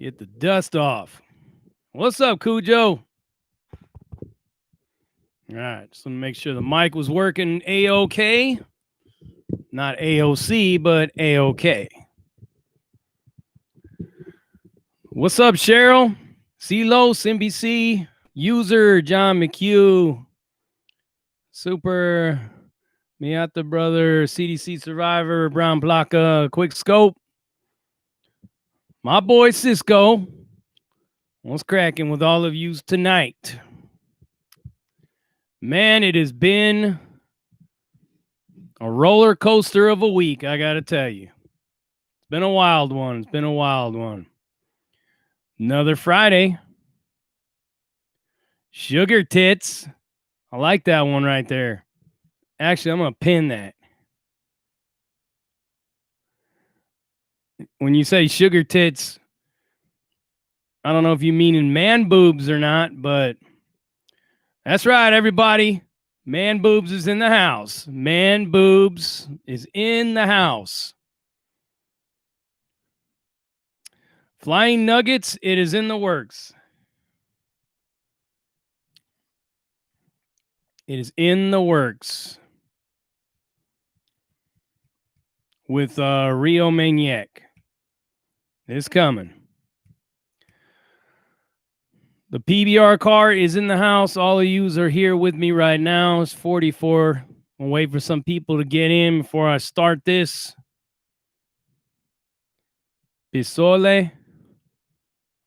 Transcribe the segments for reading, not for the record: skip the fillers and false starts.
Get the dust off. What's up, Cujo? All right, just want to make sure the mic was working A-OK. Not AOC, but A-OK. What's up, Cheryl? C-Los, NBC, user, John McHugh, Super, Miata Brother, CDC Survivor, Brown Blanca, Quick Scope. My boy Cisco. What's cracking with all of you tonight? Man, it has been a roller coaster of a week, I got to tell you. It's been a wild one. Another Friday. Sugar tits. I like that one right there. Actually, I'm going to pin that. When you say sugar tits, I don't know if you mean in man boobs or not, but that's right, everybody. Man boobs is in the house. Man boobs is in the house. Flying nuggets, it is in the works. It is in the works. With Rio Maniac. It's coming. The PBR car is in the house. All of you are here with me right now. It's 44. I'll wait for some people to get in before I start this. Pisole.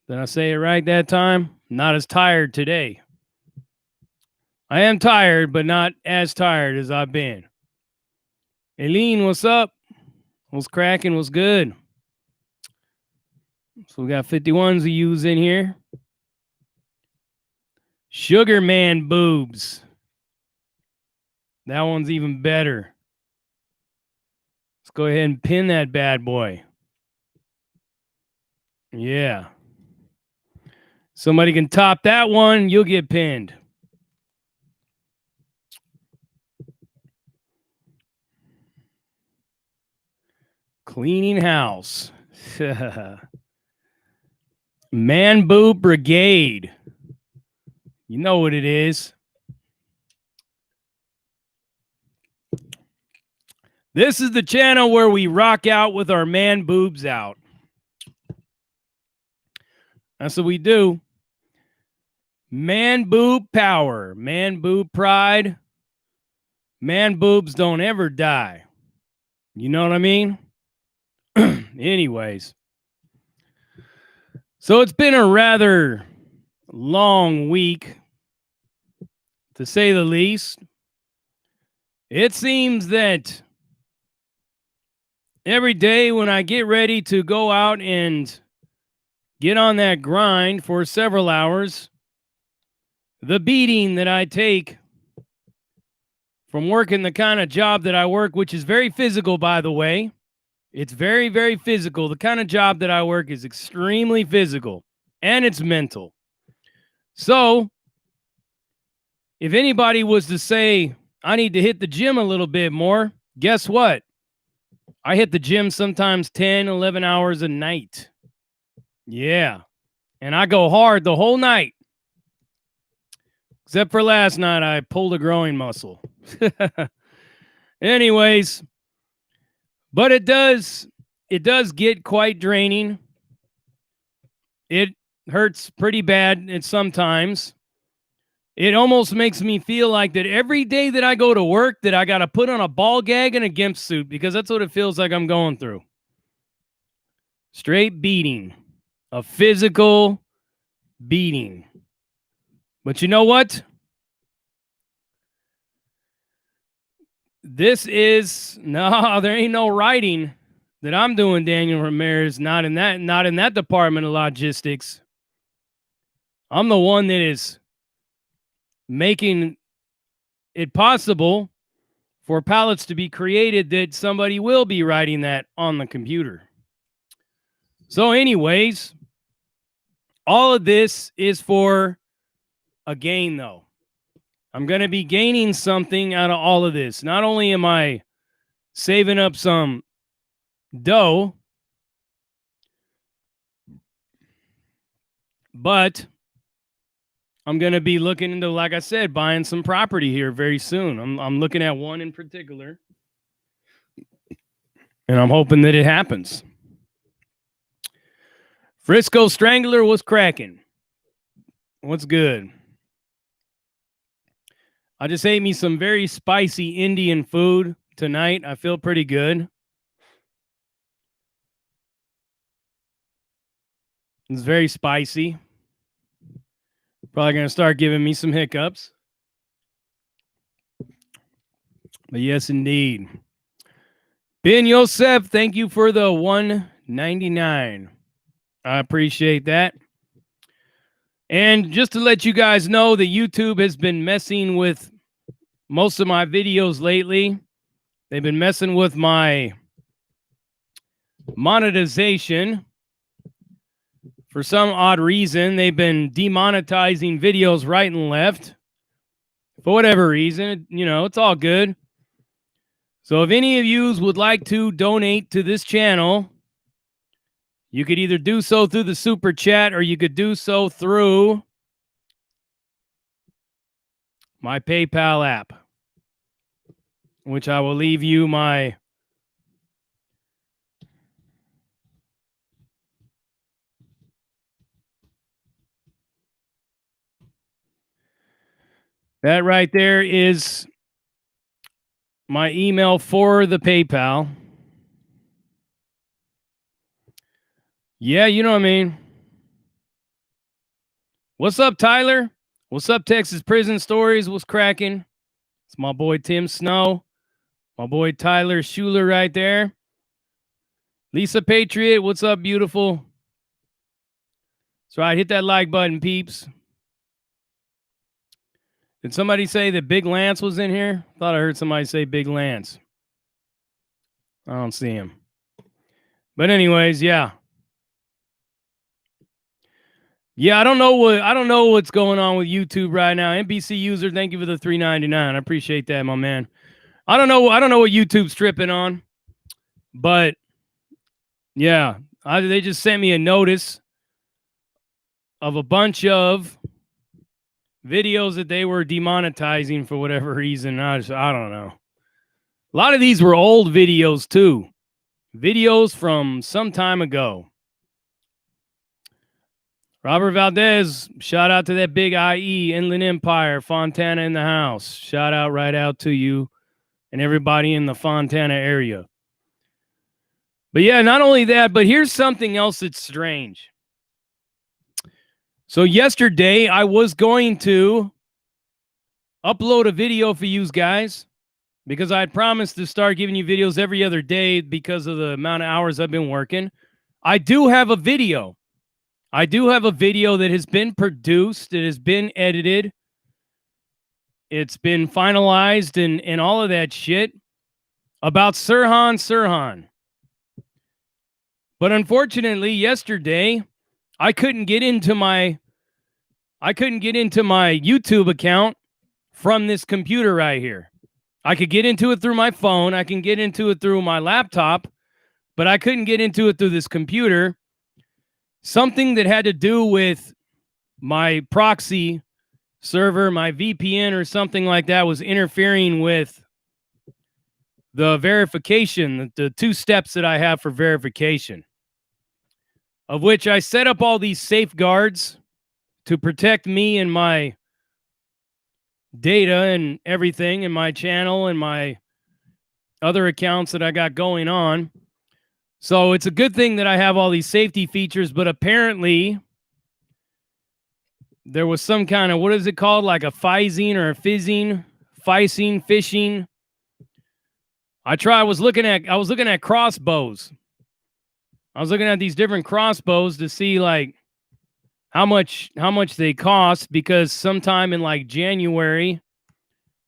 Did I say it right that time? Not as tired today. I am tired, but not as tired as I've been. Aileen, what's up? What's cracking? What's good? So we got 51s of yous in here. Sugar Man boobs. That one's even better. Let's go ahead and pin that bad boy. Yeah. Somebody can top that one, you'll get pinned. Cleaning house. Man boob brigade. You know what it is. This is the channel where we rock out with our man boobs out. That's what we do. Man boob power. Man boob pride. Man boobs don't ever die. You know what I mean? Anyways. So it's been a rather long week, to say the least. It seems that every day when I get ready to go out and get on that grind for several hours, the beating that I take from working the kind of job that I work, which is very physical, by the way. It's very, very physical. The kind of job that I work is extremely physical, and it's mental. So, if anybody was to say, I need to hit the gym a little bit more, guess what? I hit the gym sometimes 10, 11 hours a night. Yeah. And I go hard the whole night. Except for last night, I pulled a growing muscle. Anyways, but it does get quite draining. It hurts pretty bad at sometimes. It almost makes me feel like that every day that I go to work that I got to put on a ball gag and a gimp suit, because that's what it feels like I'm going through. Straight beating. A physical beating. But you know what? There ain't no writing that I'm doing, Daniel Ramirez, not in that department of logistics. I'm the one that is making it possible for pallets to be created that somebody will be writing that on the computer. So anyways, all of this is for a gain, though. I'm going to be gaining something out of all of this. Not only am I saving up some dough, But I'm going to be looking into, like I said, buying some property here very soon. I'm looking at one in particular, and I'm hoping that it happens. Frisco Strangler was cracking. What's good? I just ate me some very spicy Indian food tonight. I feel pretty good. It's very spicy. Probably going to start giving me some hiccups. But yes, indeed. Ben Yosef, thank you for the $1.99. I appreciate that. And just to let you guys know that YouTube has been messing with most of my videos lately. They've been messing with my monetization. For some odd reason, they've been demonetizing videos right and left. For whatever reason, it's all good. So if any of you would like to donate to this channel, you could either do so through the super chat or you could do so through my PayPal app, which I will leave you my that right there is my email for the PayPal. Yeah, you know what I mean. What's up, Tyler? What's up, Texas Prison Stories? What's cracking? It's my boy Tim Snow. My boy Tyler Schuler right there. Lisa Patriot, what's up, beautiful? That's right, hit that like button, peeps. Did somebody say that Big Lance was in here? Thought I heard somebody say Big Lance. I don't see him. But anyways, yeah. Yeah, I don't know what's going on with YouTube right now. NBC user, thank you for the $3.99. I appreciate that, my man. I don't know what YouTube's tripping on. But yeah, they just sent me a notice of a bunch of videos that they were demonetizing for whatever reason. I don't know. A lot of these were old videos too. Videos from some time ago. Robert Valdez, shout out to that big IE, Inland Empire, Fontana in the house. Shout out right out to you and everybody in the Fontana area. But yeah, not only that, but here's something else that's strange. So yesterday, I was going to upload a video for you guys because I had promised to start giving you videos every other day because of the amount of hours I've been working. I do have a video. That has been produced. It has been edited. It's been finalized and all of that shit about Sirhan. But unfortunately, yesterday, I couldn't get into my YouTube account from this computer right here. I could get into it through my phone. I can get into it through my laptop, but I couldn't get into it through this computer. Something that had to do with my proxy server, my VPN or something like that was interfering with the verification, the 2 steps that I have for verification, of which I set up all these safeguards to protect me and my data and everything in my channel and my other accounts that I got going on. So it's a good thing that I have all these safety features, but apparently there was some kind of, what is it called? Like a phishing or a phishing. I was looking at crossbows. I was looking at these different crossbows to see like how much they cost, because sometime in like January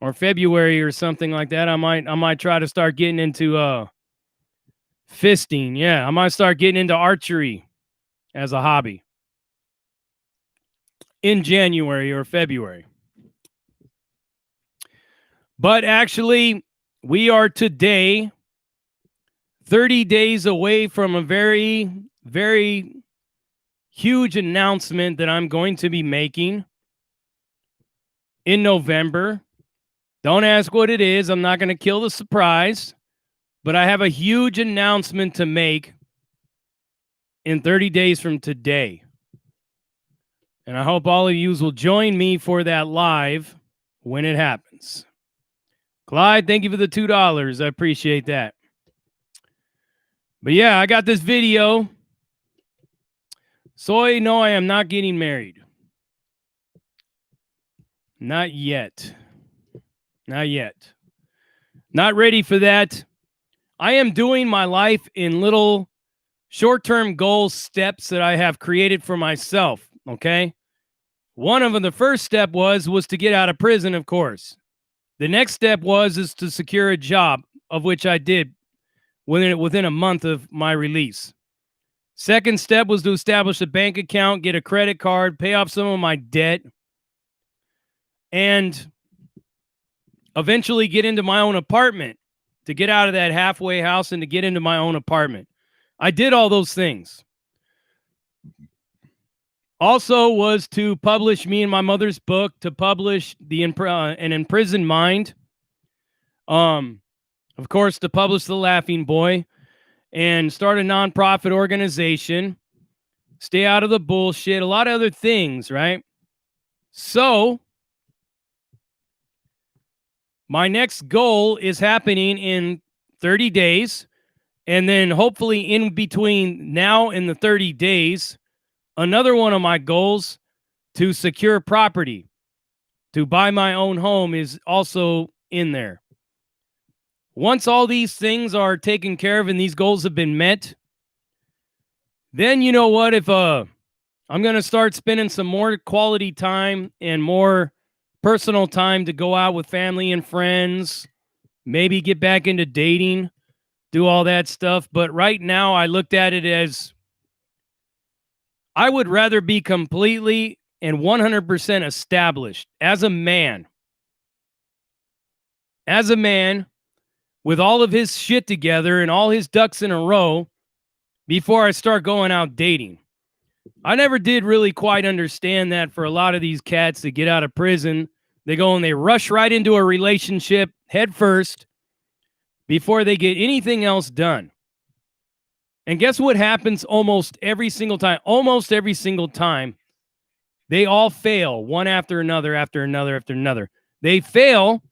or February or something like that, I might try to start getting into fisting. Yeah, I might start getting into archery as a hobby in January or February. But actually, we are today 30 days away from a very, very huge announcement that I'm going to be making in November. Don't ask what it is. I'm not going to kill the surprise, but I have a huge announcement to make in 30 days from today. And I hope all of you will join me for that live when it happens. Clyde, thank you for the $2. I appreciate that. But yeah, I got this video. Soy, no, I am not getting married. Not yet. Not yet. Not ready for that. I am doing my life in little short-term goal steps that I have created for myself, okay? One of them, the first step was to get out of prison, of course. The next step is to secure a job, of which I did within a month of my release. Second step was to establish a bank account, get a credit card, pay off some of my debt, and eventually get into my own apartment, to get out of that halfway house and to get into my own apartment. I did all those things. Also was to publish me and my mother's book, to publish An Imprisoned Mind. Of course, to publish The Laughing Boy and start a nonprofit organization, stay out of the bullshit, a lot of other things, right? So my next goal is happening in 30 days. And then hopefully in between now and the 30 days, another one of my goals to secure property, to buy my own home, is also in there. Once all these things are taken care of and these goals have been met, then you know what? If I'm going to start spending some more quality time and more personal time to go out with family and friends, maybe get back into dating, do all that stuff. But right now I looked at it as I would rather be completely and 100% established as a man. As a man with all of his shit together and all his ducks in a row before I start going out dating. I never did really quite understand that for a lot of these cats that get out of prison. They go and they rush right into a relationship head first before they get anything else done. And guess what happens almost every single time? Almost every single time, they all fail one after another, after another, after another. They fail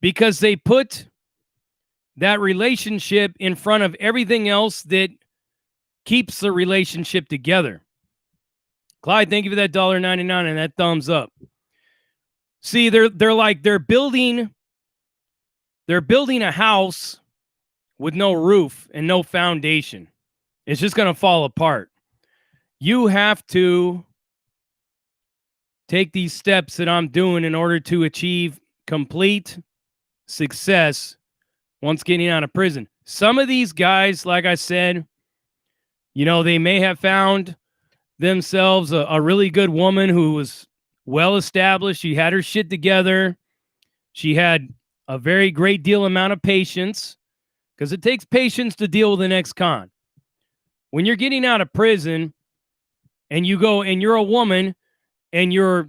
because they put that relationship in front of everything else that keeps the relationship together. Clyde, thank you for that $1.99 and that thumbs up. See, they're building a house with no roof and no foundation. It's just going to fall apart. You have to take these steps that I'm doing in order to achieve complete success once getting out of prison. Some of these guys, like I said, you know, they may have found themselves a really good woman who was well established. She had her shit together. She had a very great deal amount of patience, because it takes patience to deal with an ex-con. When you're getting out of prison and you go and you're a woman and you're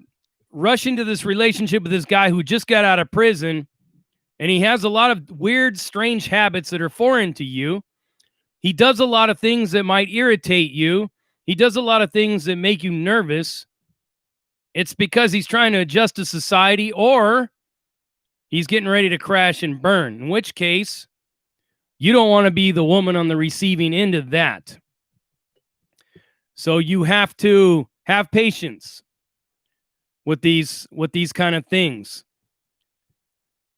rushing to this relationship with this guy who just got out of prison, and he has a lot of weird, strange habits that are foreign to you. He does a lot of things that might irritate you. He does a lot of things that make you nervous. It's because he's trying to adjust to society, or he's getting ready to crash and burn, in which case you don't want to be the woman on the receiving end of that. So you have to have patience with these kind of things.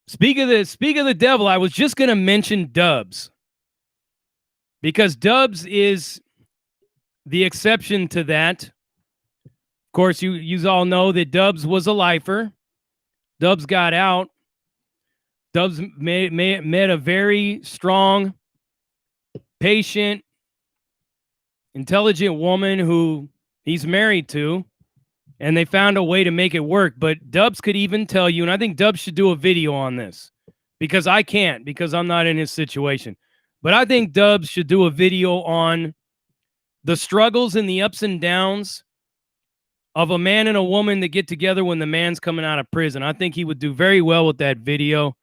Speak of the devil, I was just going to mention Dubs, because Dubs is the exception to that. Of course, you all know that Dubs was a lifer. Dubs got out. Dubs met a very strong, patient, intelligent woman who he's married to, and they found a way to make it work. But Dubs could even tell you, and I think Dubs should do a video on this, because I can't, because I'm not in his situation. But I think Dubs should do a video on the struggles and the ups and downs of a man and a woman that get together when the man's coming out of prison. I think he would do very well with that video.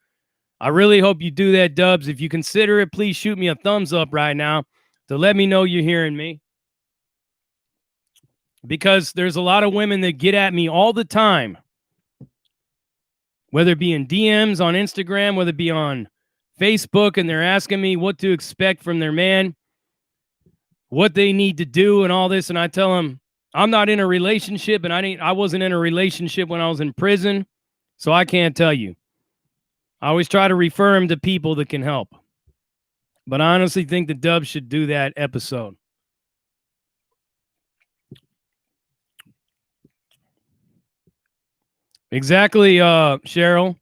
I really hope you do that, Dubs. If you consider it, please shoot me a thumbs up right now to let me know you're hearing me. Because there's a lot of women that get at me all the time, whether it be in DMs on Instagram, whether it be on Facebook, and they're asking me what to expect from their man, what they need to do and all this. And I tell them, I'm not in a relationship, and I wasn't in a relationship when I was in prison, so I can't tell you. I always try to refer them to people that can help. But I honestly think the Dubs should do that episode. Exactly, Cheryl.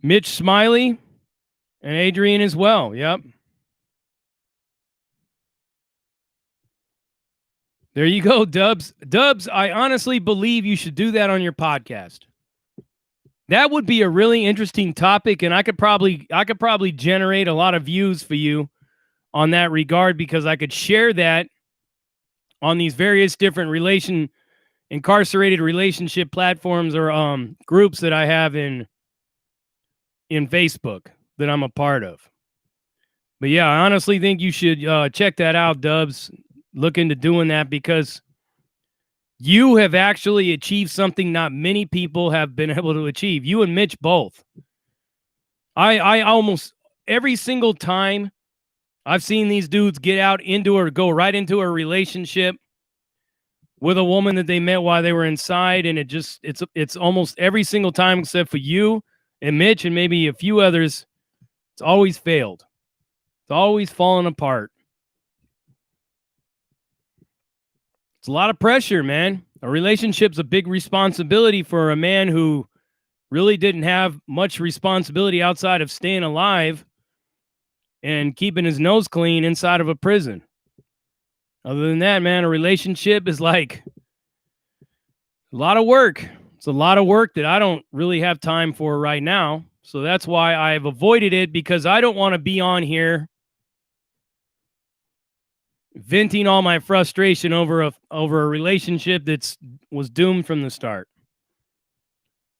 Mitch Smiley and Adrian as well. Yep. There you go, Dubs. Dubs, I honestly believe you should do that on your podcast. That would be a really interesting topic, and I could probably generate a lot of views for you on that regard, because I could share that on these various different incarcerated relationship platforms or groups that I have in Facebook that I'm a part of. But yeah, I honestly think you should check that out, Dubs. Look into doing that, because you have actually achieved something not many people have been able to achieve. You and Mitch both. I almost every single time I've seen these dudes get out into or go right into a relationship with a woman that they met while they were inside, and it's almost every single time, except for you and Mitch and maybe a few others, it's always failed. It's always fallen apart. It's a lot of pressure, man. A relationship's a big responsibility for a man who really didn't have much responsibility outside of staying alive and keeping his nose clean inside of a prison. Other than that, man, a relationship is like a lot of work. It's a lot of work that I don't really have time for right now. So that's why I've avoided it, because I don't want to be on here venting all my frustration over a relationship that was doomed from the start.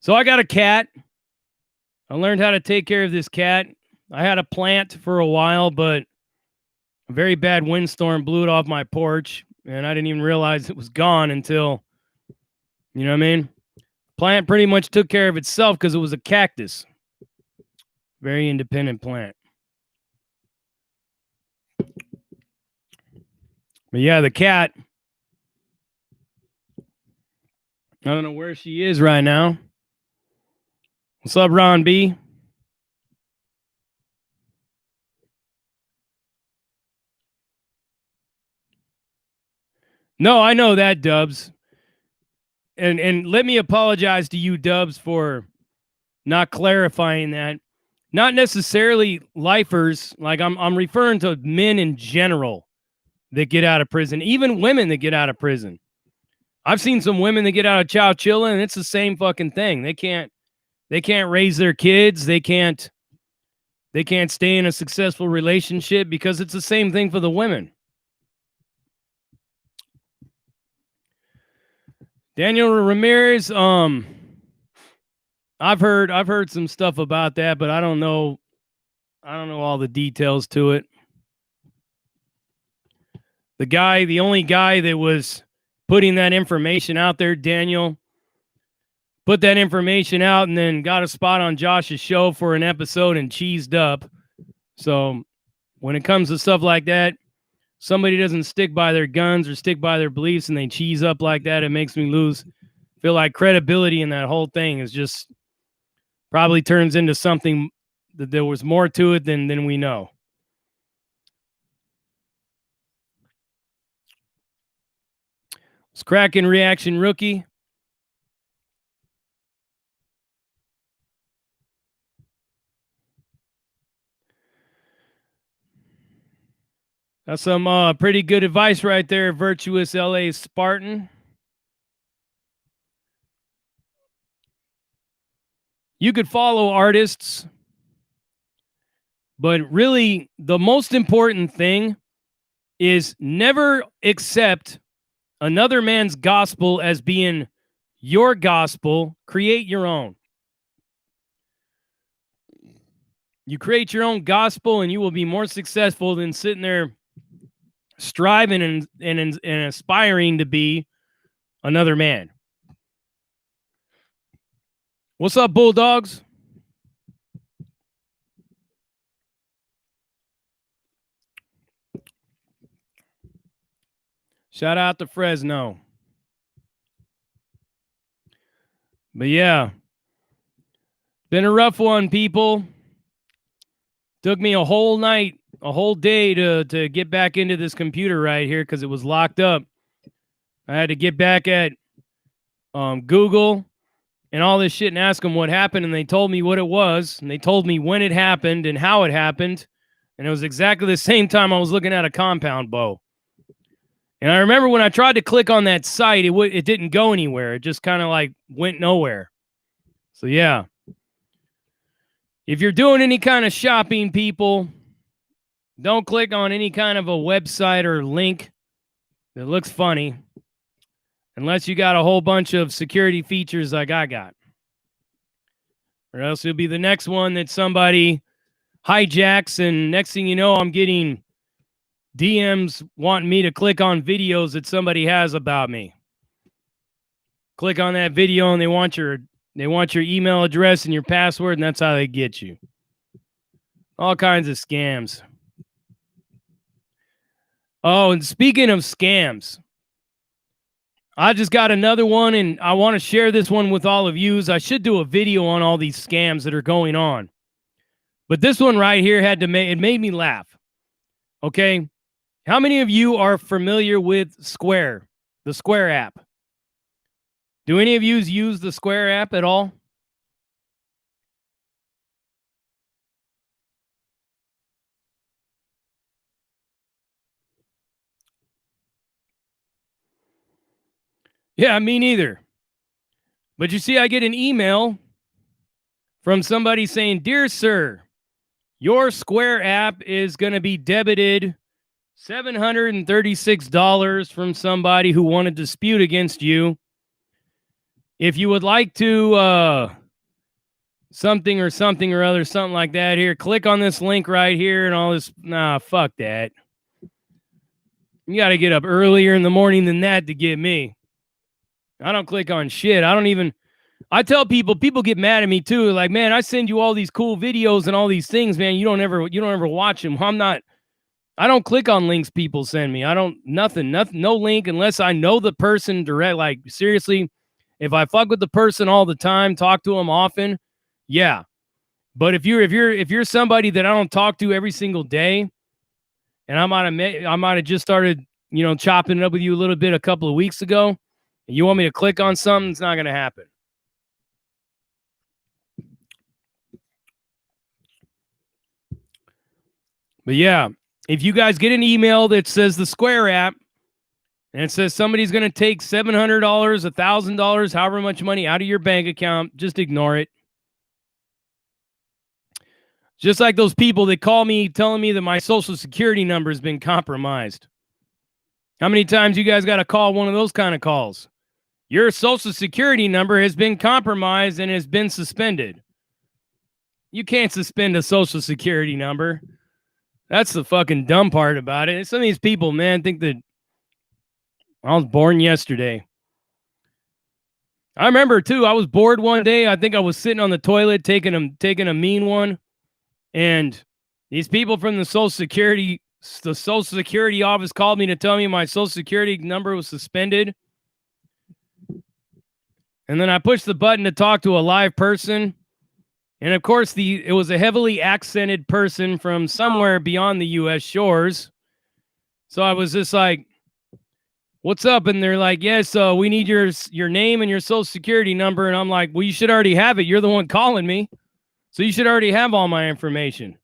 So I got a cat. I learned how to take care of this cat. I had a plant for a while, but a very bad windstorm blew it off my porch, and I didn't even realize it was gone until, you know what I mean? Plant pretty much took care of itself because it was a cactus. Very independent plant. But yeah, the cat, I don't know where she is right now. What's up, Ron B? No, I know that, Dubs. And let me apologize to you, Dubs, for not clarifying that. Not necessarily lifers. Like I'm referring to men in general that get out of prison, even women that get out of prison. I've seen some women that get out of Chowchilla, and it's the same fucking thing. They can't raise their kids. They can't stay in a successful relationship because it's the same thing for the women. Daniel Ramirez, I've heard some stuff about that, but I don't know all the details to it. The only guy that was putting that information out there, Daniel, put that information out and then got a spot on Josh's show for an episode and cheesed up. So when it comes to stuff like that, somebody doesn't stick by their guns or stick by their beliefs and they cheese up like that, it makes me feel like credibility in that whole thing is just probably turns into something that there was more to it than we know. It's cracking reaction, rookie. That's some pretty good advice right there, Virtuous LA Spartan. You could follow artists, but really the most important thing is never accept another man's gospel as being your gospel. Create your own. You create your own gospel and you will be more successful than sitting there striving and aspiring to be another man. What's up, Bulldogs? Shout out to Fresno. But yeah, been a rough one, people. Took me a whole night, a whole day to get back into this computer right here because it was locked up. I had to get back at Google and all this shit and ask them what happened, and they told me what it was, and they told me when it happened and how it happened, and it was exactly the same time I was looking at a compound bow. And I remember when I tried to click on that site, it didn't go anywhere. It just kind of like went nowhere. So yeah. If you're doing any kind of shopping, people, don't click on any kind of a website or link that looks funny unless you got a whole bunch of security features like I got. Or else it'll be the next one that somebody hijacks, and next thing you know, I'm getting DMs wanting me to click on videos that somebody has about me. Click on that video and they want your email address and your password, and that's how they get you. All kinds of scams. Oh, and speaking of scams, I just got another one, and I want to share this one with all of you. I should do a video on all these scams that are going on. But this one right here it made me laugh. Okay? How many of you are familiar with Square, the Square app? Do any of you use the Square app at all? Yeah, me neither. But you see, I get an email from somebody saying, "Dear sir, your Square app is going to be debited $736 from somebody who won a dispute against you. If you would like to something or other, something like that here, click on this link right here," and all this. Nah, fuck that. You got to get up earlier in the morning than that to get me. I don't click on shit. I tell people get mad at me too. Like, man, I send you all these cool videos and all these things, man. You don't ever watch them. I don't click on links people send me. Nothing, no link unless I know the person direct. Like, seriously, if I fuck with the person all the time, talk to them often, yeah. But if you're somebody that I don't talk to every single day, and I might have just started, chopping it up with you a little bit a couple of weeks ago, and you want me to click on something, it's not going to happen. But yeah, if you guys get an email that says the Square app, and it says somebody's going to take $700, $1,000, however much money out of your bank account, just ignore it. Just like those people that call me telling me that my social security number has been compromised. How many times you guys got to call one of those kind of calls? Your social security number has been compromised and has been suspended. You can't suspend a social security number. That's the fucking dumb part about it. Some of these people, man, think that I was born yesterday. I remember, too, I was bored one day. I think I was sitting on the toilet taking a mean one. And these people from the Social Security office called me to tell me my Social Security number was suspended. And then I pushed the button to talk to a live person. And of course, it was a heavily accented person from somewhere beyond the U.S. shores. So I was just like, "What's up?" And they're like, "Yes, we need your name and your Social Security number." And I'm like, "Well, you should already have it. You're the one calling me. So you should already have all my information."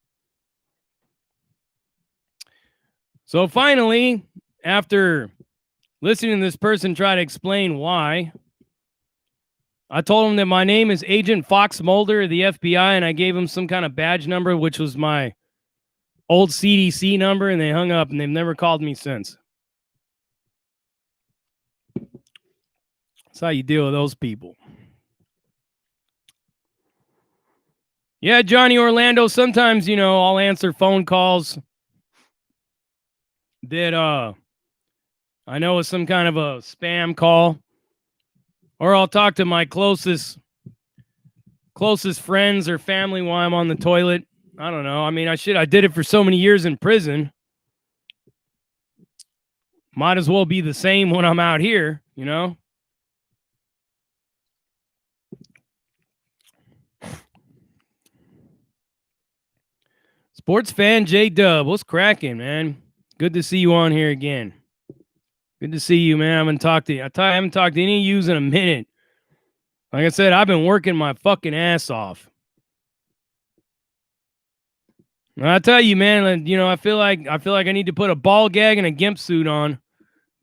So finally, after listening to this person try to explain why, I told him that my name is Agent Fox Mulder of the FBI, and I gave him some kind of badge number, which was my old CDC number, and they hung up, and they've never called me since. That's how you deal with those people. Yeah, Johnny Orlando, sometimes, I'll answer phone calls that I know is some kind of a spam call, or I'll talk to my closest friends or family while I'm on the toilet. I don't know. I mean, I did it for so many years in prison. Might as well be the same when I'm out here, Sports fan J Dub, what's cracking, man? Good to see you on here again. Good to see you, man. I haven't talked to you. I haven't talked to any of yous in a minute. Like I said, I've been working my fucking ass off. And I tell you, man, I feel like I need to put a ball gag and a gimp suit on.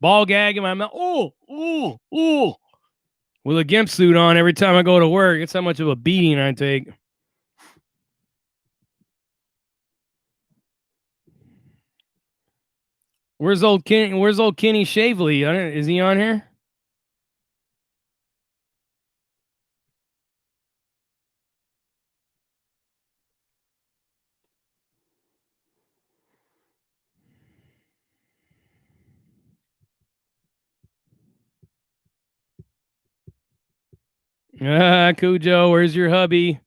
Ball gag in my mouth. Ooh. With a gimp suit on every time I go to work. It's how much of a beating I take. Where's old Kenny Shavely? Is he on here? Cujo, where's your hubby?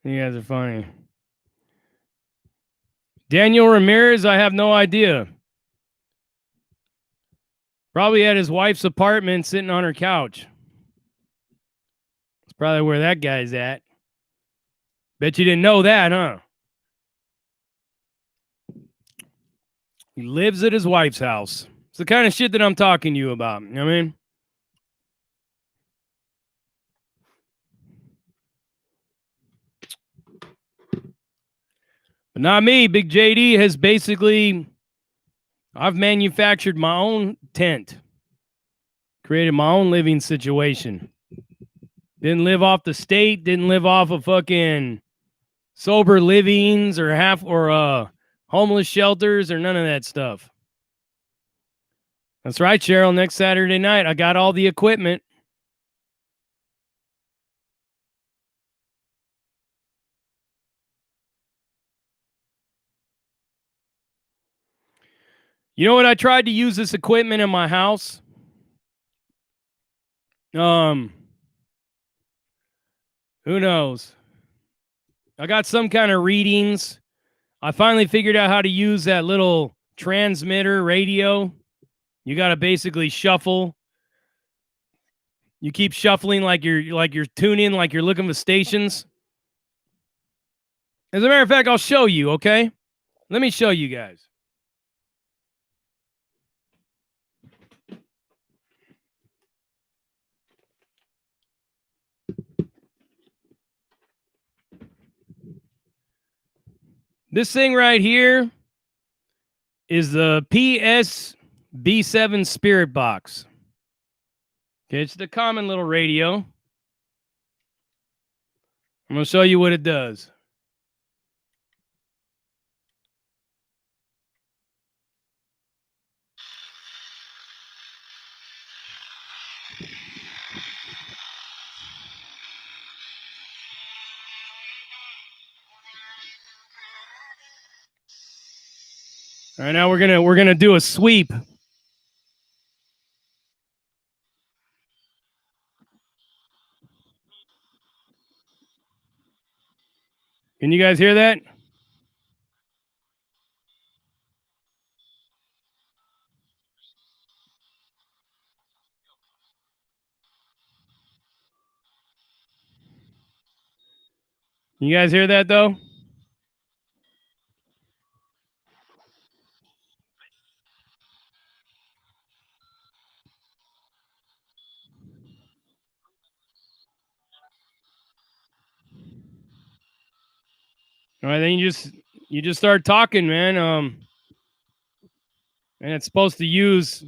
You guys are funny. Daniel Ramirez, I have no idea. Probably at his wife's apartment sitting on her couch. That's probably where that guy's at. Bet you didn't know that, huh? He lives at his wife's house. It's the kind of shit that I'm talking to you about. You know what I mean? But not me. Big JD has basically, I've manufactured my own tent, created my own living situation. Didn't live off the state, didn't live off of fucking sober livings or homeless shelters or none of that stuff. That's right, Cheryl. Next Saturday night, I got all the equipment. You know what? I tried to use this equipment in my house. Who knows? I got some kind of readings. I finally figured out how to use that little transmitter radio. You got to basically shuffle. You keep shuffling like you're tuning, like you're looking for stations. As a matter of fact, I'll show you, okay? Let me show you guys. This thing right here is the PSB7 Spirit Box. Okay, it's the common little radio. I'm going to show you what it does. All right, now we're gonna do a sweep. Can you guys hear that? You guys hear that though? All right, then you just start talking, man. And it's supposed to use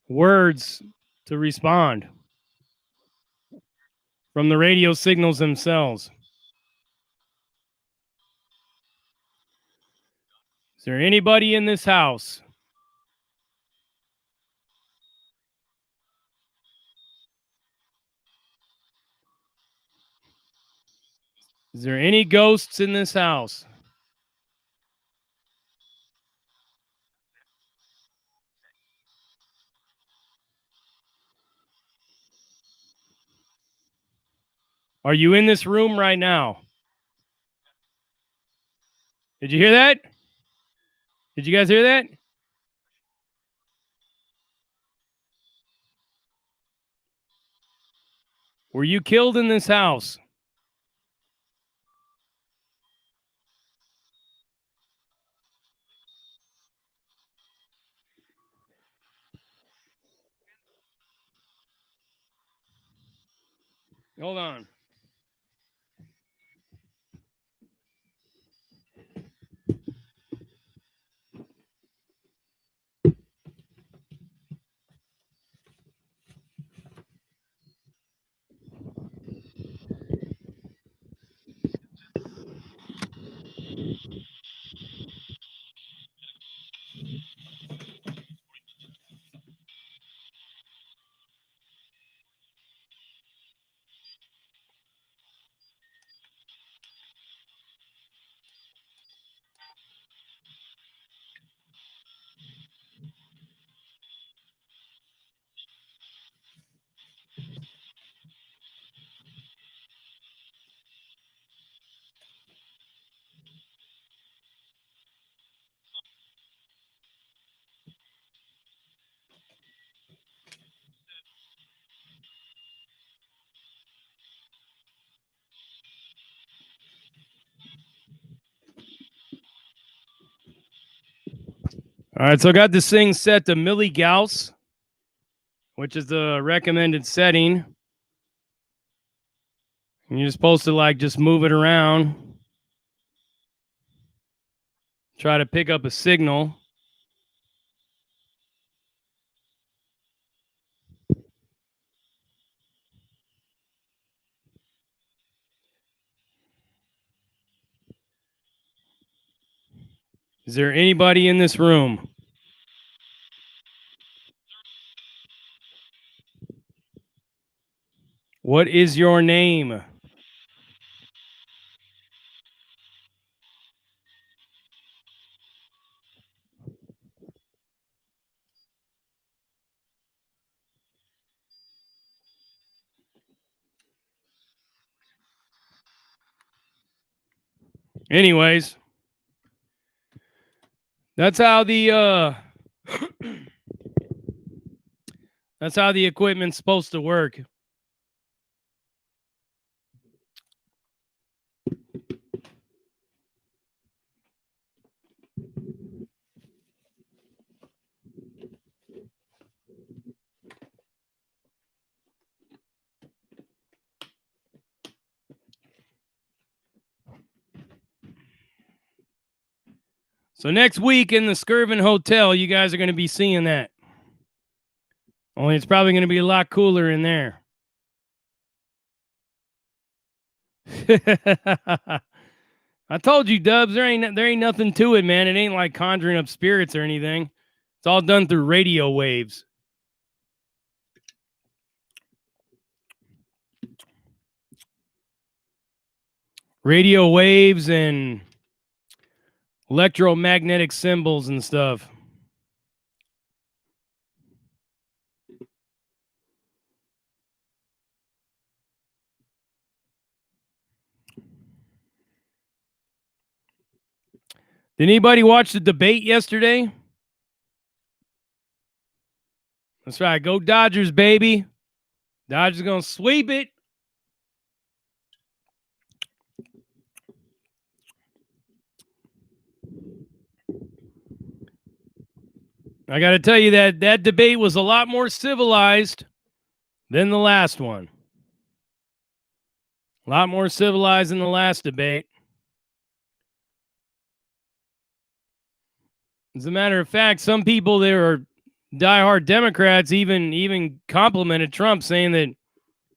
words to respond from the radio signals themselves. Is there anybody in this house? Is there any ghosts in this house? Are you in this room right now? Did you hear that? Did you guys hear that? Were you killed in this house? Hold on. All right, so I got this thing set to milligauss, which is the recommended setting. And you're supposed to like just move it around, try to pick up a signal. Is there anybody in this room? What is your name? Anyways, that's how the that's how the equipment's supposed to work. So next week in the Skirvin Hotel, you guys are going to be seeing that. Only it's probably going to be a lot cooler in there. I told you, Dubs, there ain't nothing to it, man. It ain't like conjuring up spirits or anything. It's all done through radio waves. Radio waves and electromagnetic symbols and stuff. Did anybody watch the debate yesterday? That's right. Go Dodgers, baby. Dodgers going to sweep it. I got to tell you that debate was a lot more civilized than the last one. A lot more civilized than the last debate. As a matter of fact, some people that are diehard Democrats even complimented Trump, saying that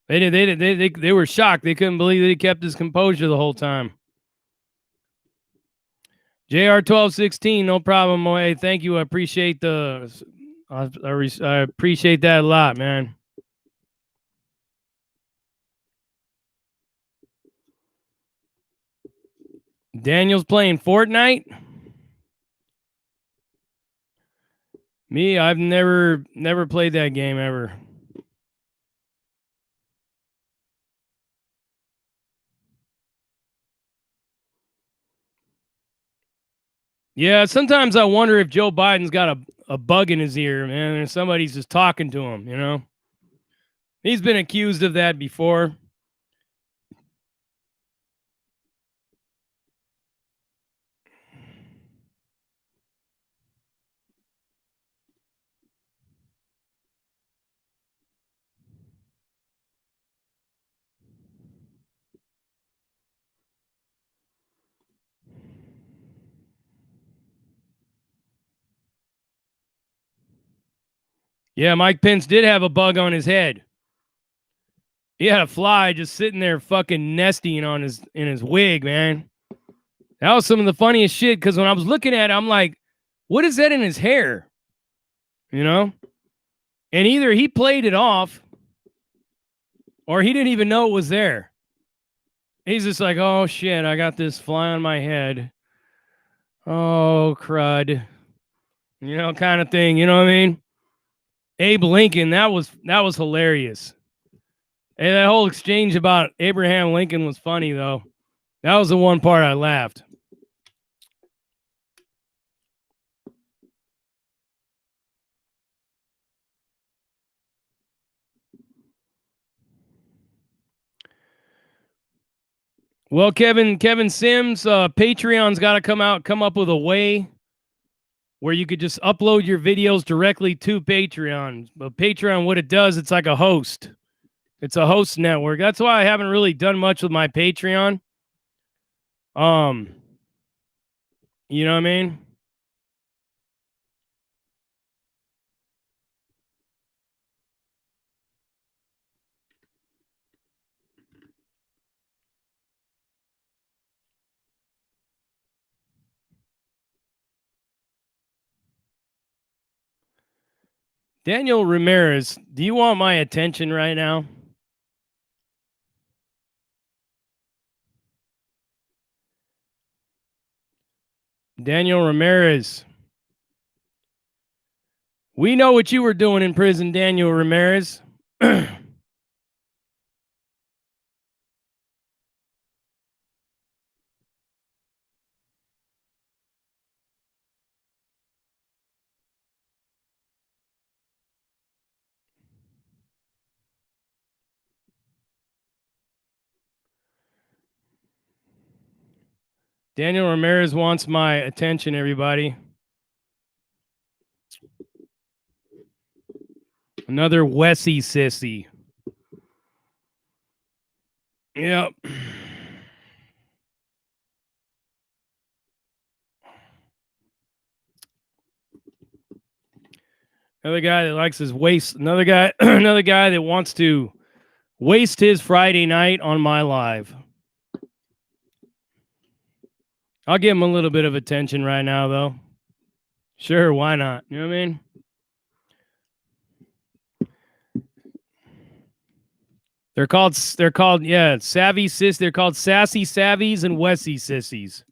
they were shocked. They couldn't believe that he kept his composure the whole time. JR1216, no problem, Moe. Thank you. I appreciate I appreciate that a lot, man. Daniel's playing Fortnite. Me, I've never played that game ever. Yeah, sometimes I wonder if Joe Biden's got a bug in his ear, man, and somebody's just talking to him, you know? He's been accused of that before. Yeah, Mike Pence did have a bug on his head. He had a fly just sitting there fucking nesting on in his wig, man. That was some of the funniest shit, because when I was looking at it, I'm like, what is that in his hair? You know? And either he played it off or he didn't even know it was there. He's just like, oh shit, I got this fly on my head. Oh, crud. You know, kind of thing. You know what I mean? Abe Lincoln, that was hilarious. And that whole exchange about Abraham Lincoln was funny, though. That was the one part I laughed. Well, Kevin Sims, Patreon's got to come up with a way where you could just upload your videos directly to Patreon. But Patreon, what it does, it's like a host. It's a host network. That's why I haven't really done much with my Patreon. You know what I mean? Daniel Ramirez, do you want my attention right now? Daniel Ramirez. We know what you were doing in prison, Daniel Ramirez. Daniel Ramirez wants my attention, everybody. Another Wessie sissy. Yep. Another guy that likes his waste. Another guy that wants to waste his Friday night on my live. I'll give him a little bit of attention right now, though. Sure, why not? You know what I mean? They're called savvy sis. They're called sassy savvies and Wessie sissies.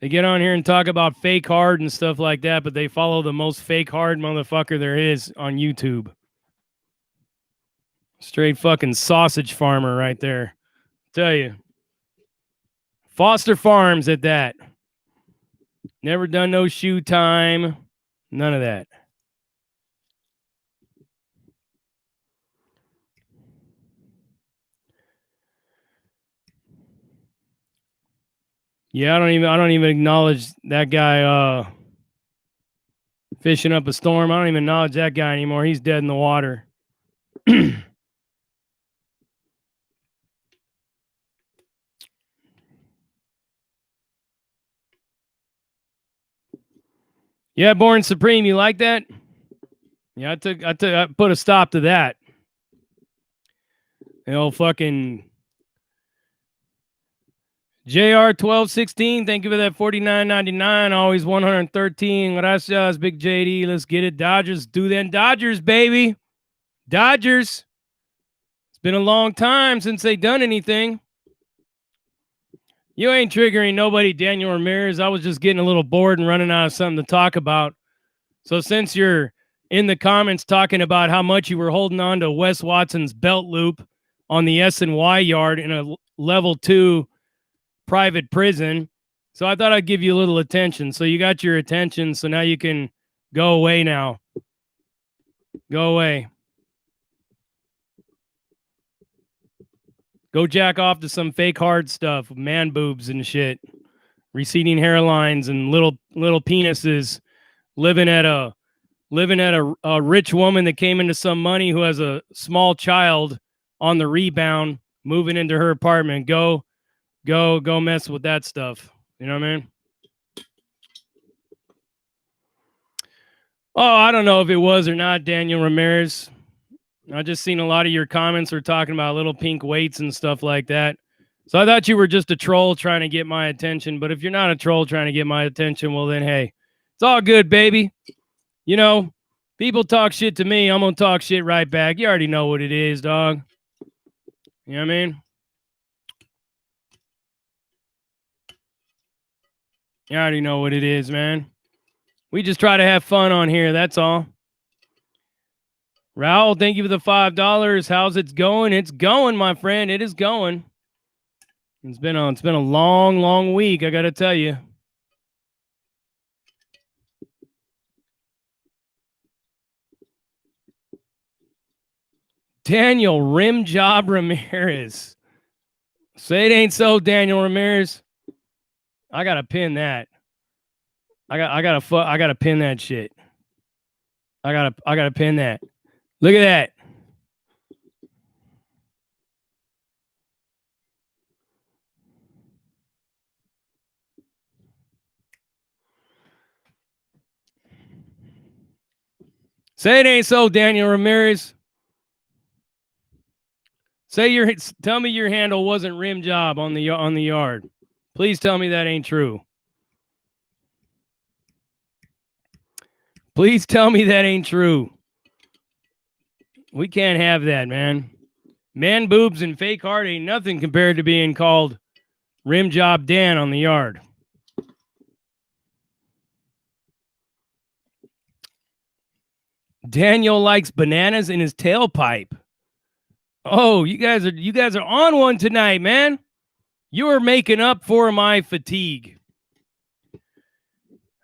They get on here and talk about fake hard and stuff like that, but they follow the most fake hard motherfucker there is on YouTube. Straight fucking sausage farmer right there. Tell you. Foster Farms at that. Never done no shoe time. None of that. Yeah, I don't even acknowledge that guy fishing up a storm. I don't even acknowledge that guy anymore. He's dead in the water. Yeah, Born Supreme, you like that? Yeah, I put a stop to that. The old fucking JR1216, thank you for that $49.99. Always 113. Gracias, Big JD. Let's get it. Dodgers, do them Dodgers, baby. Dodgers. It's been a long time since they done anything. You ain't triggering nobody, Daniel Ramirez. I was just getting a little bored and running out of something to talk about. So since you're in the comments talking about how much you were holding on to Wes Watson's belt loop on the S&Y yard in a level 2 private prison, so I thought I'd give you a little attention. So you got your attention, so now you can go away now. Go away. Go jack off to some fake hard stuff, man boobs and shit, receding hairlines and little penises, living at a rich woman that came into some money who has a small child on the rebound, moving into her apartment. Go mess with that stuff. You know what I mean? Oh, I don't know if it was or not, Daniel Ramirez. I just seen a lot of your comments were talking about little pink weights and stuff like that. So I thought you were just a troll trying to get my attention. But if you're not a troll trying to get my attention, well then, hey, it's all good, baby. You know, people talk shit to me. I'm going to talk shit right back. You already know what it is, dog. You know what I mean? You already know what it is, man. We just try to have fun on here. That's all. Raul, thank you for the $5. How's it going? It's going, my friend. It is going. It's been a long week, I got to tell you. Daniel Rim Job Ramirez. Say it ain't so, Daniel Ramirez. I got to pin that. I got to pin that shit. I got to pin that. Look at that. Say it ain't so, Daniel Ramirez. Tell me your handle wasn't Rim Job on the yard. Please tell me that ain't true. Please tell me that ain't true. We can't have that, man. Man boobs and fake heart ain't nothing compared to being called Rim Job Dan on the yard. Daniel likes bananas in his tailpipe. Oh, you guys are on one tonight, man. You are making up for my fatigue.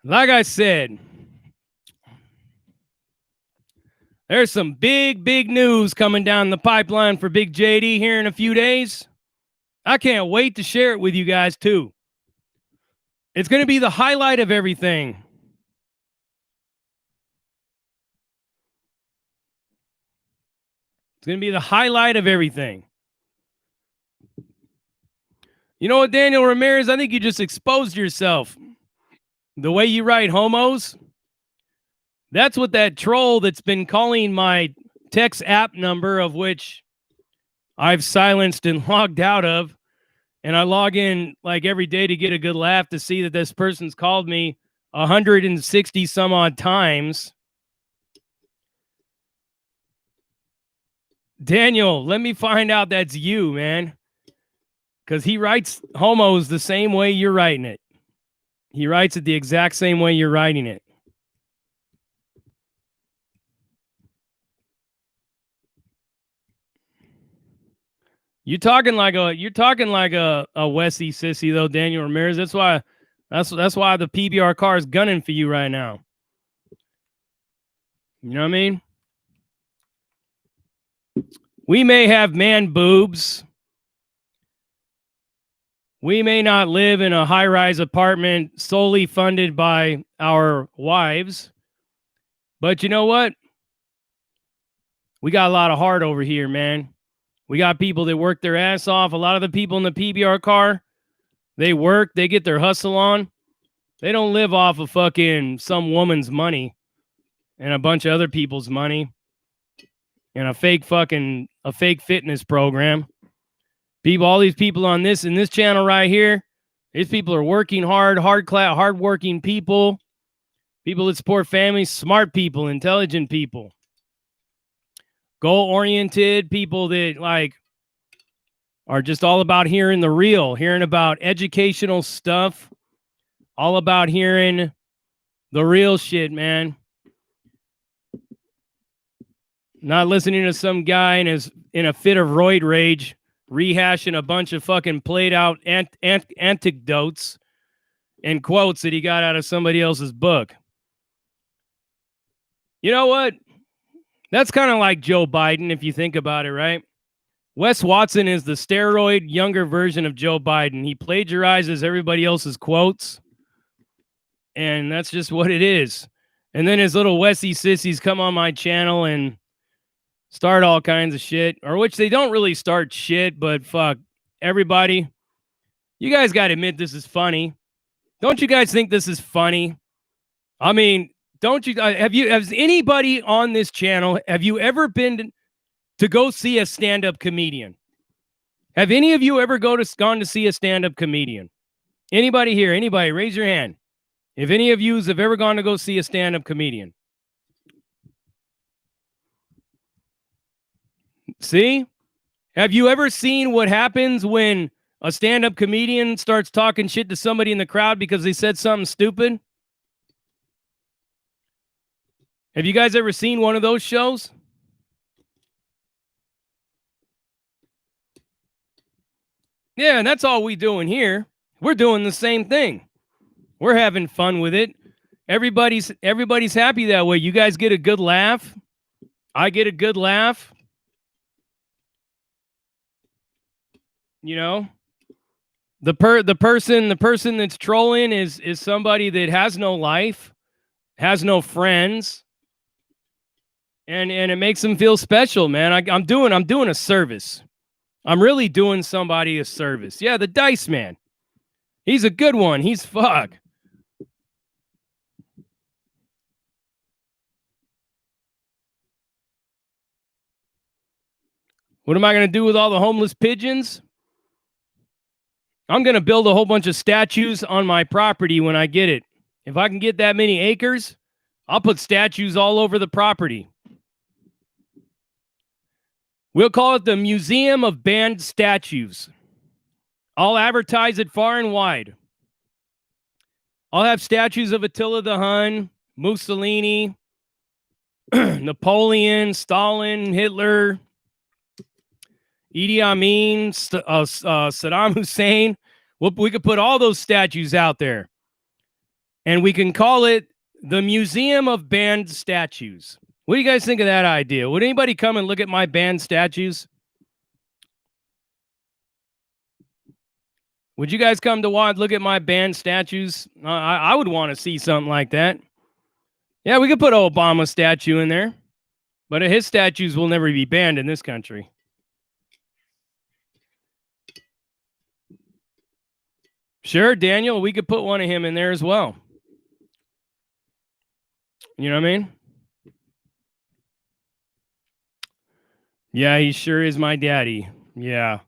Like I said, there's some big news coming down the pipeline for Big JD here in a few days. I can't wait to share it with you guys too. It's going to be the highlight of everything. It's going to be the highlight of everything. You know what, Daniel Ramirez? I think you just exposed yourself. The way you write homos, that's what that troll that's been calling my text app number, of which I've silenced and logged out of, and I log in like every day to get a good laugh to see that this person's called me 160 some odd times. Daniel, let me find out that's you, man. Because he writes homos the same way you're writing it. He writes it the exact same way you're writing it. You're talking like a Wessie sissy though, Daniel Ramirez. That's why the PBR car is gunning for you right now. You know what I mean? We may have man boobs. We may not live in a high-rise apartment solely funded by our wives. But you know what? We got a lot of heart over here, man. We got people that work their ass off. A lot of the people in the PBR car, they work, they get their hustle on. They don't live off of fucking some woman's money and a bunch of other people's money and a fake fitness program. People, all these people on this in this channel right here, these people are working hard, hardworking people, people that support families, smart people, intelligent people, goal-oriented people that like are just all about hearing the real, hearing about educational stuff, all about hearing the real shit, man. Not listening to some guy in a fit of roid rage rehashing a bunch of fucking played out anecdotes and quotes that he got out of somebody else's book. You know what? That's kind of like Joe Biden, if you think about it, right? Wes Watson is the steroid younger version of Joe Biden. He plagiarizes everybody else's quotes, and that's just what it is. And then his little Wessie sissies come on my channel and start all kinds of shit, or which they don't really start shit, but fuck everybody. You guys got to admit this is funny. Don't you guys think this is funny? I mean, don't you? Has anybody on this channel, have you ever been to go see a stand-up comedian? Have any of you ever gone to see a stand-up comedian? Anybody here? Anybody? Raise your hand. If any of you have ever gone to go see a stand-up comedian. See? Have you ever seen what happens when a stand-up comedian starts talking shit to somebody in the crowd because they said something stupid? Have you guys ever seen one of those shows? Yeah, and that's all we doing here. We're doing the same thing. We're having fun with it. Everybody's happy that way. You guys get a good laugh. I get a good laugh. You know, the person that's trolling is somebody that has no life, has no friends, and it makes them feel special, man. I'm doing a service. I'm really doing somebody a service. Yeah, the Dice Man. He's a good one. He's fuck. What am I going to do with all the homeless pigeons? I'm going to build a whole bunch of statues on my property when I get it. If I can get that many acres, I'll put statues all over the property. We'll call it the Museum of Banned Statues. I'll advertise it far and wide. I'll have statues of Attila the Hun, Mussolini, Napoleon, Stalin, Hitler, Idi Amin, Saddam Hussein. We could put all those statues out there. And we can call it the Museum of Banned Statues. What do you guys think of that idea? Would anybody come and look at my banned statues? Would you guys come to look at my banned statues? I would want to see something like that. Yeah, we could put an Obama statue in there. But his statues will never be banned in this country. Sure, Daniel, we could put one of him in there as well. You know what I mean? Yeah, he sure is my daddy. Yeah.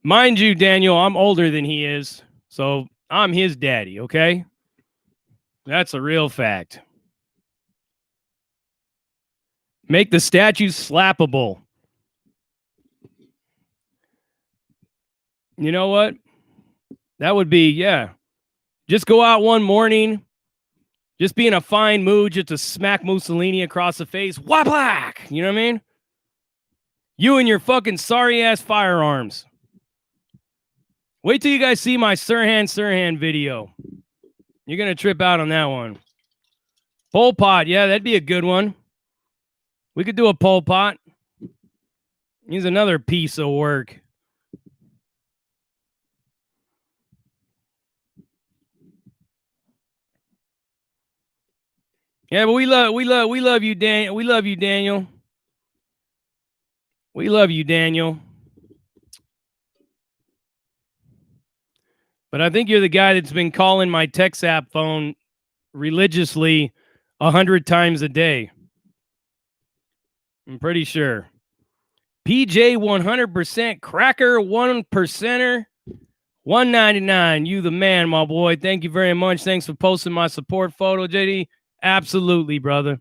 Mind you, Daniel, I'm older than he is, so I'm his daddy, okay? That's a real fact. Make the statues slappable. You know what? That would be, yeah. Just go out one morning, just be in a fine mood, just to smack Mussolini across the face. Whack! You know what I mean? You and your fucking sorry-ass firearms. Wait till you guys see my Sirhan video. You're going to trip out on that one. Pol Pot, yeah, that'd be a good one. We could do a Pol Pot. He's another piece of work. Yeah, but we love you, Dan. We love you, Daniel. We love you, Daniel. But I think you're the guy that's been calling my text app phone religiously 100 times a day. I'm pretty sure. PJ 100% cracker 1%er 199. You the man, my boy. Thank you very much. Thanks for posting my support photo, JD. Absolutely, brother.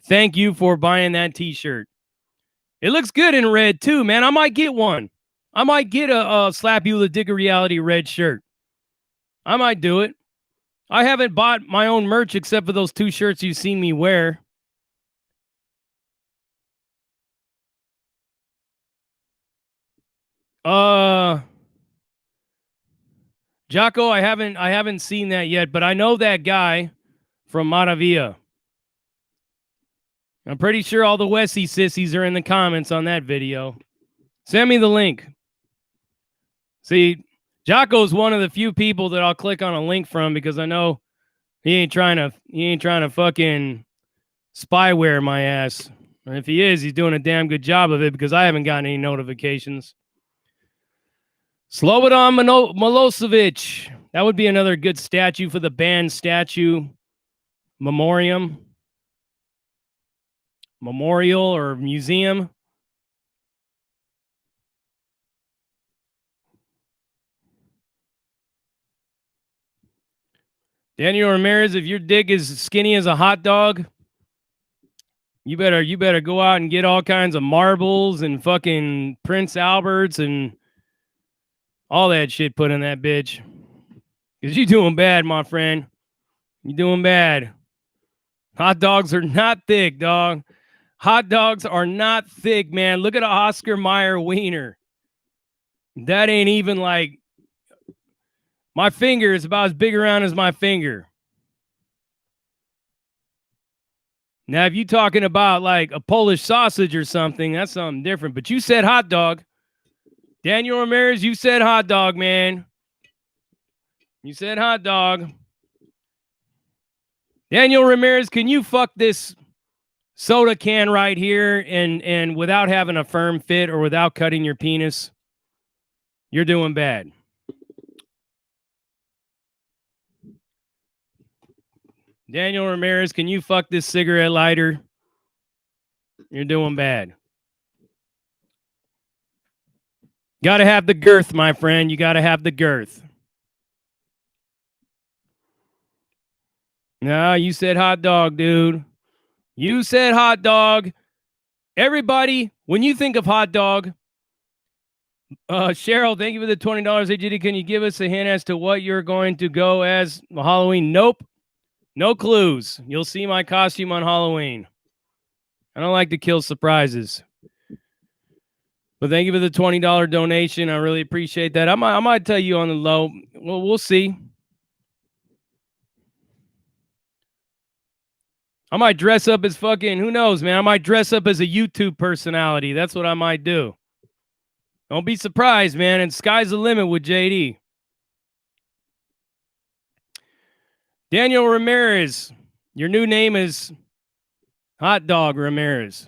Thank you for buying that t-shirt. It looks good in red too, man. I might get one. I might get a Slap You with a Dick of Reality red shirt. I might do it. I haven't bought my own merch except for those 2 shirts you've seen me wear. Jocko, I haven't seen that yet, but I know that guy from Maravilla. I'm pretty sure all the Wessie sissies are in the comments on that video. Send me the link. See, Jocko's one of the few people that I'll click on a link from because I know he ain't trying to fucking spyware my ass. And if he is, he's doing a damn good job of it because I haven't gotten any notifications. Slobodan Milosevic. That would be another good statue for the band statue memorial or museum. Daniel Ramirez, if your dick is skinny as a hot dog, you better go out and get all kinds of marbles and fucking Prince Alberts and all that shit put in that bitch. Because you doing bad, my friend. You doing bad. Hot dogs are not thick, dog. Hot dogs are not thick, man. Look at an Oscar Mayer wiener. That ain't even like... My finger is about as big around as my finger. Now, if you're talking about like a Polish sausage or something, that's something different. But you said hot dog. Daniel Ramirez, you said hot dog, man. You said hot dog. Daniel Ramirez, can you fuck this soda can right here and without having a firm fit or without cutting your penis? You're doing bad. Daniel Ramirez, can you fuck this cigarette lighter? You're doing bad. Got to have the girth, my friend. You got to have the girth. No, you said hot dog, dude. You said hot dog. Everybody, when you think of hot dog, Cheryl, thank you for the $20. Hey, Judy, can you give us a hint as to what you're going to go as Halloween? Nope. No clues. You'll see my costume on Halloween. I don't like to kill surprises. But thank you for the $20 donation. I really appreciate that. I might tell you on the low. Well, we'll see. I might dress up as fucking, who knows, man? I might dress up as a YouTube personality. That's what I might do. Don't be surprised, man. And sky's the limit with JD. Daniel Ramirez, your new name is Hot Dog Ramirez.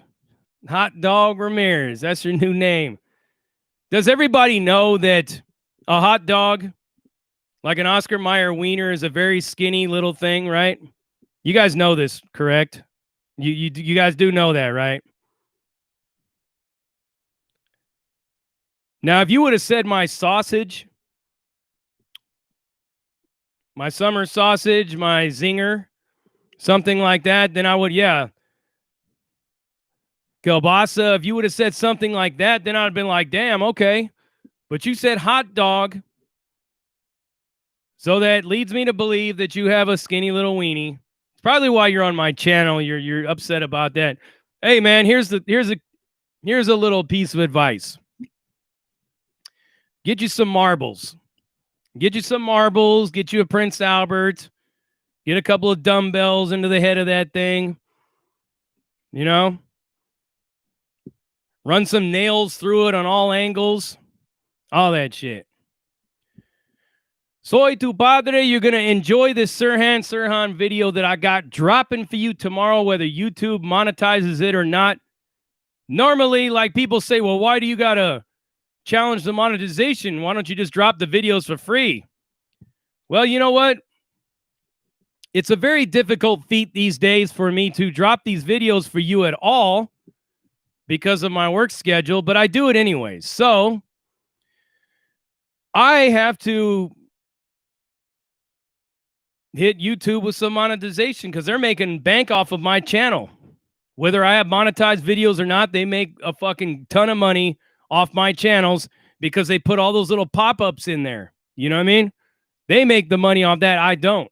Hot Dog Ramirez. That's your new name. Does everybody know that a hot dog, like an Oscar Mayer wiener, is a very skinny little thing, right? You guys know this, correct? You guys do know that, right? Now, if you would have said my sausage, my summer sausage, my zinger, something like that, then I would, yeah. Kielbasa, if you would have said something like that, then I'd have been like, damn, okay. But you said hot dog. So that leads me to believe that you have a skinny little weenie. It's probably why you're on my channel. You're upset about that. Hey, man, here's a little piece of advice. Get you some marbles. Get you some marbles. Get you a Prince Albert. Get a couple of dumbbells into the head of that thing. You know? Run some nails through it on all angles. All that shit. Soy tu padre. You're going to enjoy this Sirhan video that I got dropping for you tomorrow, whether YouTube monetizes it or not. Normally, like people say, well, why do you got to challenge the monetization? Why don't you just drop the videos for free? Well, you know what? It's a very difficult feat these days for me to drop these videos for you at all because of my work schedule, but I do it anyways. So I have to hit YouTube with some monetization because they're making bank off of my channel. Whether I have monetized videos or not, they make a fucking ton of money off my channels because they put all those little pop-ups in there. You know what I mean? They make the money off that. I don't.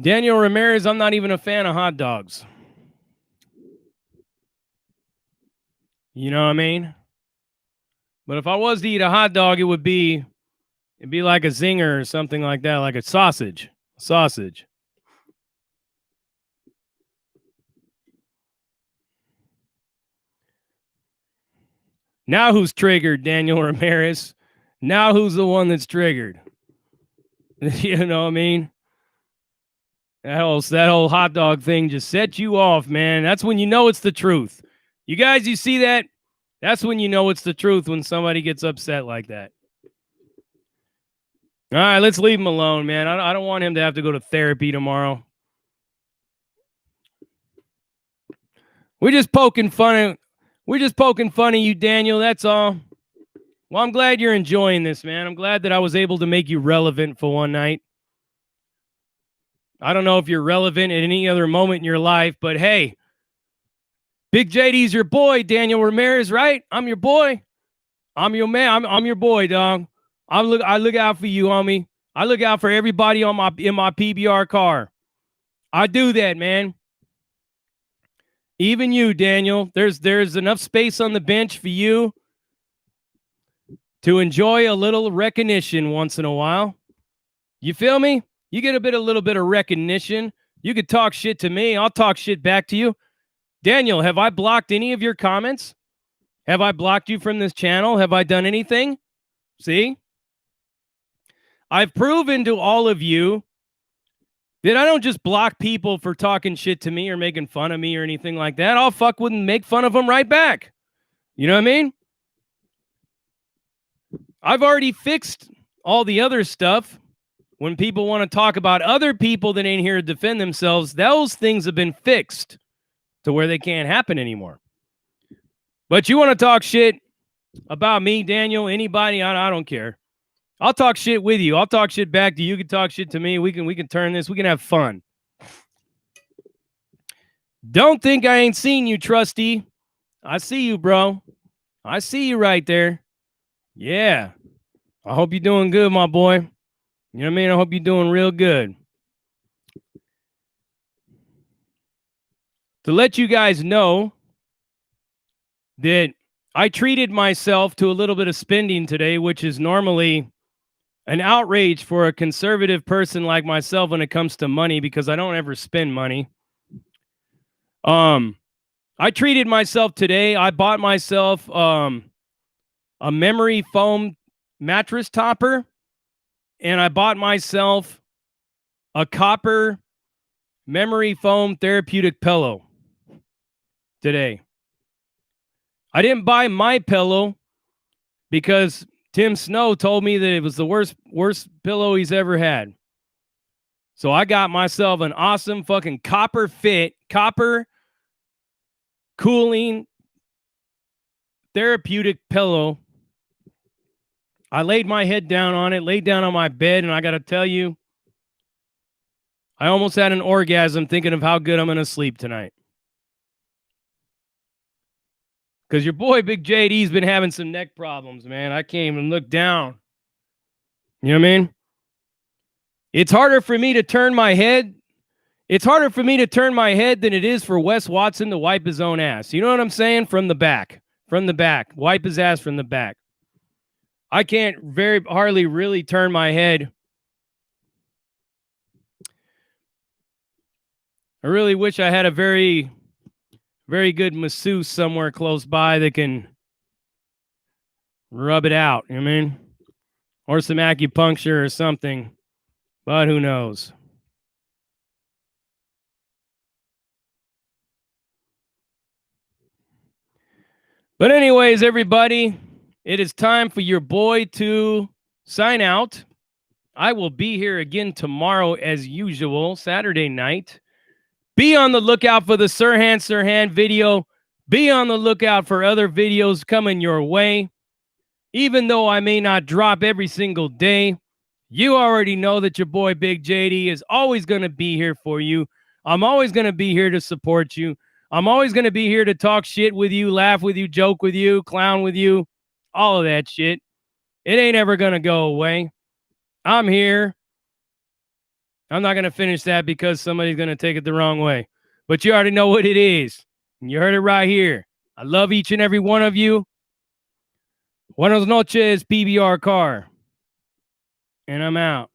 Daniel Ramirez, I'm not even a fan of hot dogs. You know what I mean? But if I was to eat a hot dog, it'd be like a zinger or something like that, like a sausage. Sausage. Now who's triggered, Daniel Ramirez? Now who's the one that's triggered? You know what I mean? That whole hot dog thing just set you off, man. That's when you know it's the truth. You guys, you see that? That's when you know it's the truth, when somebody gets upset like that. All right, let's leave him alone, man. I don't want him to have to go to therapy tomorrow. We're just poking fun at you, Daniel. That's all. Well, I'm glad you're enjoying this, man. I'm glad that I was able to make you relevant for one night. I don't know if you're relevant at any other moment in your life, but hey, Big JD's your boy, Daniel Ramirez, right? I'm your boy. I'm your man. I'm your boy, dog. I look out for you, homie. I look out for everybody in my PBR car. I do that, man. Even you, Daniel. There's enough space on the bench for you to enjoy a little recognition once in a while. You feel me? You get a little bit of recognition. You could talk shit to me. I'll talk shit back to you. Daniel, have I blocked any of your comments? Have I blocked you from this channel? Have I done anything? See? I've proven to all of you that I don't just block people for talking shit to me or making fun of me or anything like that. I'll fuck with and make fun of them right back. You know what I mean? I've already fixed all the other stuff. When people want to talk about other people that ain't here to defend themselves, those things have been fixed to where they can't happen anymore. But you want to talk shit about me, Daniel, anybody, I don't care. I'll talk shit with you. I'll talk shit back to you. You can talk shit to me. We can turn this. We can have fun. Don't think I ain't seen you, Trusty. I see you, bro. I see you right there. Yeah. I hope you're doing good, my boy. You know what I mean? I hope you're doing real good. To let you guys know that I treated myself to a little bit of spending today, which is normally an outrage for a conservative person like myself when it comes to money, because I don't ever spend money. I treated myself today. I bought myself a memory foam mattress topper, and I bought myself a copper memory foam therapeutic pillow today. I didn't buy my pillow because Tim Snow told me that it was the worst pillow he's ever had. So I got myself an awesome fucking copper cooling therapeutic pillow. I laid my head down on it, laid down on my bed, and I got to tell you, I almost had an orgasm thinking of how good I'm going to sleep tonight. Because your boy, Big JD's been having some neck problems, man. I can't even look down. You know what I mean? It's harder for me to turn my head. It's harder for me to turn my head than it is for Wes Watson to wipe his own ass. You know what I'm saying? From the back. Wipe his ass from the back. I can't hardly really turn my head. I really wish I had a very, very good masseuse somewhere close by that can rub it out. You know what I mean? Or some acupuncture or something. But who knows? But anyways, everybody, it is time for your boy to sign out. I will be here again tomorrow as usual, Saturday night. Be on the lookout for the Sirhan video. Be on the lookout for other videos coming your way. Even though I may not drop every single day, you already know that your boy Big JD is always going to be here for you. I'm always going to be here to support you. I'm always going to be here to talk shit with you, laugh with you, joke with you, clown with you, all of that shit. It ain't ever going to go away. I'm here. I'm not going to finish that because somebody's going to take it the wrong way. But you already know what it is. And you heard it right here. I love each and every one of you. Buenas noches, PBR Car. And I'm out.